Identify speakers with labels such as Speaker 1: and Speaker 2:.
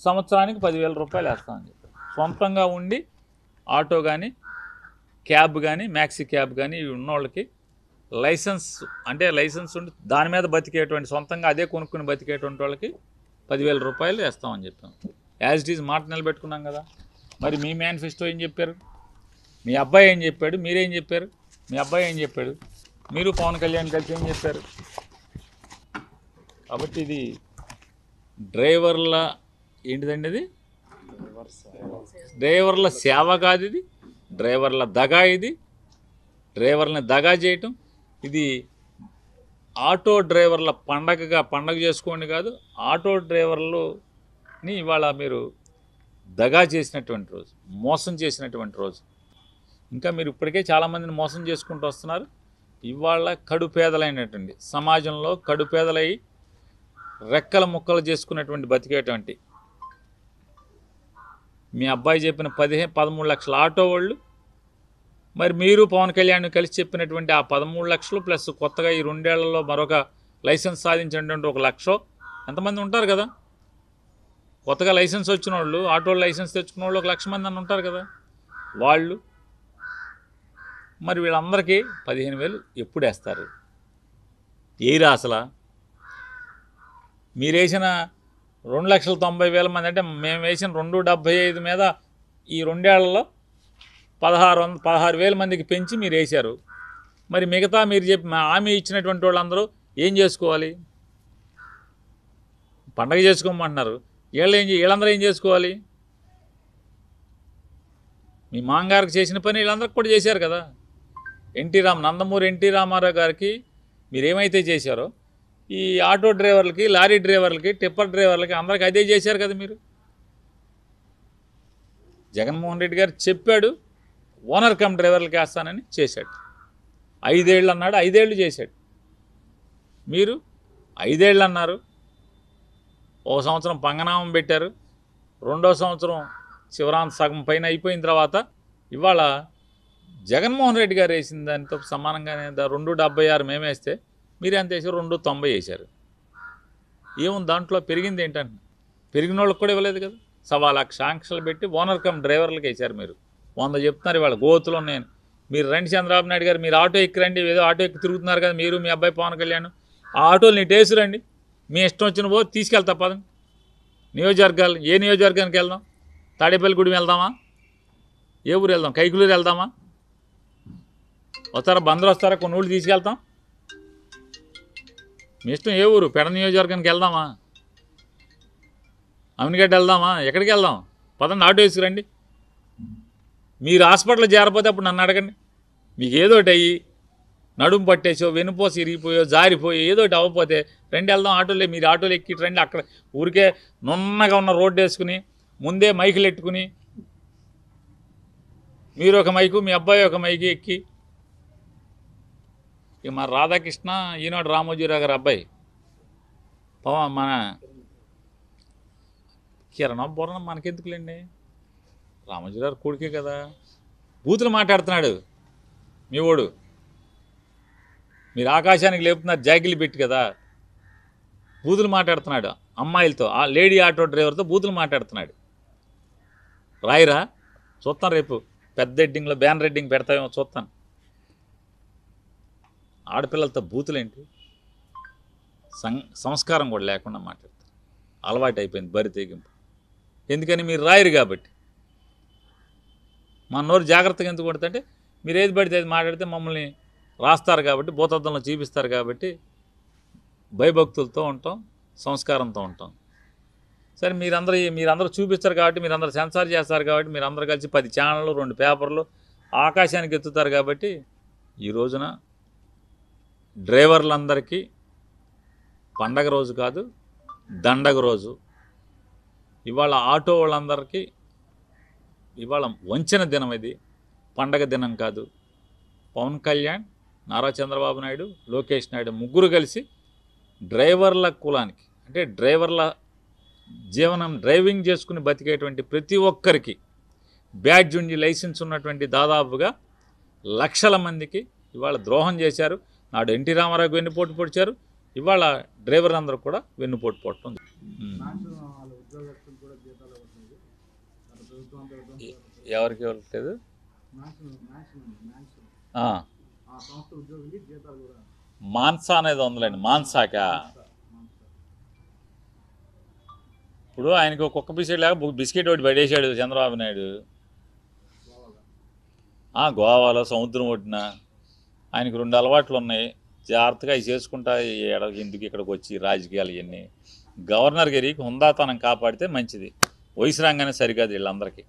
Speaker 1: సంవత్సరానికి 10,000 రూపాయలు వేస్తామని చెప్పారు. సొంతంగా ఉండి ఆటో కానీ క్యాబ్ కానీ మ్యాక్సీ క్యాబ్ కానీ ఇవి ఉన్నోళ్ళకి లైసెన్స్ అంటే లైసెన్స్ ఉండి దాని మీద బతికేటువంటి సొంతంగా అదే కొనుక్కుని బతికేటువంటి వాళ్ళకి 10,000 రూపాయలు వేస్తామని చెప్పాం. యాజ్ ఇట్ ఈజ్ మాట నిలబెట్టుకున్నాం కదా. మరి మీ మేనిఫెస్టో ఏం చెప్పారు? మీ అబ్బాయి ఏం చెప్పాడు? మీరేం చెప్పారు? మీ అబ్బాయి ఏం చెప్పాడు? మీరు పవన్ కళ్యాణ్ కలిసి ఏం చెప్పారు? కాబట్టి ఇది డ్రైవర్ల ఏంటిదండి, ఇది డ్రైవర్ల సేవ కాదు, ఇది డ్రైవర్ల దగా, ఇది డ్రైవర్లని దగా చేయటం. ఇది ఆటో డ్రైవర్ల పండగ చేసుకోండి కాదు, ఆటో డ్రైవర్లని ఇవాళ మీరు దగా చేసినటువంటి రోజు, మోసం చేసినటువంటి రోజు. ఇంకా మీరు ఇప్పటికే చాలామందిని మోసం చేసుకుంటూ వస్తున్నారు. ఇవాళ కడుపేదలైనటువంటి సమాజంలో కడుపేదలై రెక్కల ముక్కలు చేసుకున్నటువంటి బతికేటువంటి మీ అబ్బాయి చెప్పిన 13 లక్షల ఆటో వాళ్ళు, మరి మీరు పవన్ కళ్యాణ్ కలిసి చెప్పినటువంటి ఆ 13 లక్షలు ప్లస్ కొత్తగా ఈ 2 ఏళ్లలో మరొక లైసెన్స్ సాధించినటువంటి 1 లక్ష ఎంతమంది ఉంటారు కదా. కొత్తగా లైసెన్స్ వచ్చిన వాళ్ళు, ఆటో లైసెన్స్ తెచ్చుకున్న వాళ్ళు 1 లక్ష మంది అని ఉంటారు కదా. వాళ్ళు మరి వీళ్ళందరికీ 15,000 ఎప్పుడు వేస్తారు? ఏరా అసలు మీరు వేసిన 2,90,000 మంది అంటే మేము వేసిన 275 మీద ఈ 2 ఏళ్లలో 16,000 మందికి పెంచి మీరు వేశారు. మరి మిగతా మీరు చెప్పి హామీ ఇచ్చినటువంటి వాళ్ళందరూ ఏం చేసుకోవాలి? పండగ చేసుకోమంటున్నారు. వీళ్ళందరూ ఏం చేసుకోవాలి? మీ మాంగారికి చేసిన పని వీళ్ళందరికి కూడా చేశారు కదా. నందమూరి ఎన్టీ రామారావు గారికి మీరు ఏమైతే చేశారో ఈ ఆటో డ్రైవర్లకి, లారీ డ్రైవర్లకి, టిప్పర్ డ్రైవర్లకి అందరికి అదే చేశారు కదా. మీరు జగన్మోహన్ రెడ్డి గారు చెప్పాడు ఓనర్ కమ్ డ్రైవర్లకి వేస్తానని, చేశాడు. 5 ఏళ్ళు అన్నాడు, 5 ఏళ్ళు చేశాడు. మీరు 5 ఏళ్ళు అన్నారు, 1 సంవత్సరం పంగనామం పెట్టారు, 2వ సంవత్సరం చివరాంత సగం పైన అయిపోయిన తర్వాత ఇవాళ జగన్మోహన్ రెడ్డి గారు వేసిన దానితో సమానంగానే 2.76 మేమేస్తే మీరు ఎంత వేసారు? 2.90 వేశారు. ఏముంది దాంట్లో? పెరిగింది ఏంటంటే పెరిగిన వాళ్ళకి కూడా ఇవ్వలేదు కదా. 1,00,000 ఆంక్షలు పెట్టి ఓనర్ కమ్ డ్రైవర్లకు వేశారు. మీరు 100 చెప్తున్నారు ఇవాళ గోతులు. నేను మీరు రండి చంద్రబాబు నాయుడు గారు, మీరు ఆటో ఎక్కి రండి, ఏదో ఆటో ఎక్కి తిరుగుతున్నారు కదా మీరు మీ అబ్బాయి పవన్ కళ్యాణ్. ఆ ఆటోలు నీ టేసు రండి, మీ ఇష్టం వచ్చిన పో తీసుకెళ్తా పదండి. నియోజకవర్గాలు ఏ నియోజకవర్గానికి వెళ్దాం? తాడేపల్లిగూడెం వెళ్దామా? ఏ ఊరు వెళ్దాం? కైకులూరు వెళ్దామా? వస్తారా? బందరు వస్తారా? కొన్ని ఊళ్ళు తీసుకెళ్తాం. మీ ఇష్టం. ఏ ఊరు? పెడ నియోజకవర్గానికి వెళ్దామా? అమినిగడ్డ వెళ్దామా? ఎక్కడికి వెళ్దాం? పదండి, ఆటో వేసుకురండి. మీరు హాస్పిటల్లో చేరపోతే అప్పుడు నన్ను అడగండి. మీకు ఏదోటి అయ్యి నడుము పట్టేసో, వెనుపోసి ఇరిగిపోయో, జారిపోయో ఏదోటి అవ్వకపోతే రండి వెళ్దాం ఆటోలే. మీరు ఆటోలు ఎక్కి రండి. అక్కడ ఊరికే నున్నగా ఉన్న రోడ్డు వేసుకుని ముందే మైకులు ఎట్టుకుని మీరు ఒక మైకు, మీ అబ్బాయి ఒక మైకు ఎక్కి, ఇక మన రాధాకృష్ణ ఈనాడు రామోజీరావు గారు అబ్బాయి మన కిరణం బోరణం మనకెందుకులేండి, రామోజీరావు కొడుకే కదా. బూతులు మాట్లాడుతున్నాడు మీ ఓడు. మీరు ఆకాశానికి లేపుతున్నారు జాగిలు పెట్టి కదా. బూతులు మాట్లాడుతున్నాడు అమ్మాయిలతో, ఆ లేడీ ఆటో డ్రైవర్తో బూతులు మాట్లాడుతున్నాడు. రాయిరా, చూస్తాను రేపు పెద్ద ఎడ్డింగ్లో బ్యానర్ ఎడ్డింగ్ పెడతామేమో చూస్తాను. ఆడపిల్లలతో బూతులేంటి? సంస్కారం కూడా లేకుండా మాట్లాడతారు. అలవాటు అయిపోయింది బరి తెగింపు. ఎందుకని? మీరు రాయరు కాబట్టి. మా నోరు జాగ్రత్తగా ఎందుకు కొడుతుంటే మీరు ఏది పడితే అది మాట్లాడితే మమ్మల్ని రాస్తారు కాబట్టి, భూతత్వంలో చూపిస్తారు కాబట్టి భయభక్తులతో ఉంటాం, సంస్కారంతో ఉంటాం. సరే మీరందరూ చూపిస్తారు కాబట్టి, మీరందరూ సెన్సార్ చేస్తారు కాబట్టి, మీరందరూ కలిసి 10 ఛానళ్ళు 2 పేపర్లు ఆకాశానికి ఎత్తుతారు కాబట్టి ఈ రోజున డ్రైవర్లందరికీ పండగ రోజు కాదు, దండగ రోజు. ఇవాళ ఆటో వాళ్ళందరికీ ఇవాళ వంచన దినం. ఇది పండగ దినం కాదు. పవన్ కళ్యాణ్, నారా చంద్రబాబు నాయుడు, లోకేష్ నాయుడు ముగ్గురు కలిసి డ్రైవర్ల కులానికి, అంటే డ్రైవర్ల జీవనం డ్రైవింగ్ చేసుకుని బతికేటువంటి ప్రతి ఒక్కరికి బ్యాడ్జ్ ఉండి లైసెన్స్ ఉన్నటువంటి దాదాపుగా లక్షల మందికి ఇవాళ ద్రోహం చేశారు. నాడు ఎన్టీ రామారావుకి వెన్నుపోటు పొడిచారు, ఇవాళ డ్రైవర్లందరూ కూడా వెన్నుపోటు పొట్టడం.
Speaker 2: ఉద్యోగస్తులు కూడా జీతాలు ఇవ్వట్లేదు. గత ప్రభుత్వం
Speaker 1: ఎవరికి ఇవ్వట్లేదు?
Speaker 2: ఆ సంస్థ ఉద్యోగులకి జీతాలు కూడా
Speaker 1: మాన్సా అనేది ఉందిలేండి. మాన్సాక ఇప్పుడు ఆయనకు కుక్క బిస్కెట్ లేక బిస్కెట్ ఒకటి పడేసాడు చంద్రబాబు నాయుడు. గోవాలో సముద్రం ఒడ్డున ఆయనకు 2 అలవాట్లు ఉన్నాయి. జాగ్రత్తగా అవి చేసుకుంటా ఎందుకు ఇక్కడికి వచ్చి రాజకీయాలు ఇవన్నీ. గవర్నర్ గారికి హుందాతనం కాపాడితే మంచిది. వయసు రాగానే సరికాదు వీళ్ళందరికీ.